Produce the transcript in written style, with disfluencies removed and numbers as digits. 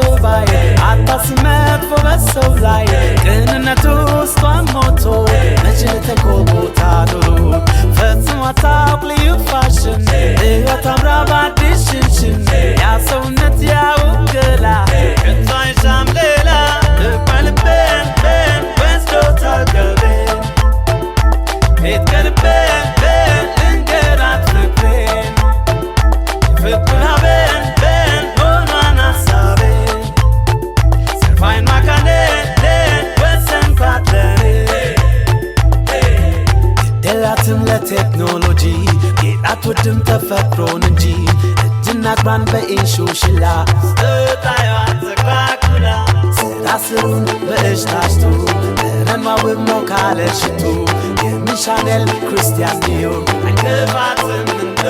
አስባይ አታስመት በሰው ላይ ቅንነቱ ውስጧን ሞቶ መች ተቆጣ ኑሮ ፈጽሞ አታውቅ ልዩ ፋሽን ሕይወት አምራ በአዲስ ሽንሽን ያ ሰውነት ያው ገላ ከቶ አይሻም ሌላ ልበልቤን ወስዶታል ቀልቤን ቤት ቀልቤን እንገራት ፍቅሬን የፍቅር ሀቤን ሆኗን ሀሳቤን ሰርፋይን ማካኔን ወሰንኳት ለኔ ግዴላትም ለቴክኖሎጂ ጌጥ አትወድም ተፈጥሮን እንጂ እጅና እግሯን በኢንሹሽላ ስታየዋ ተኳኩላ ስራ ስሩን በእጅ ታሽቶ ጠረኗ ውብ ነው ካለ ሽቱ የሚሻኔል ክርስቲያን ዲዮር አይከፋትም እንዶ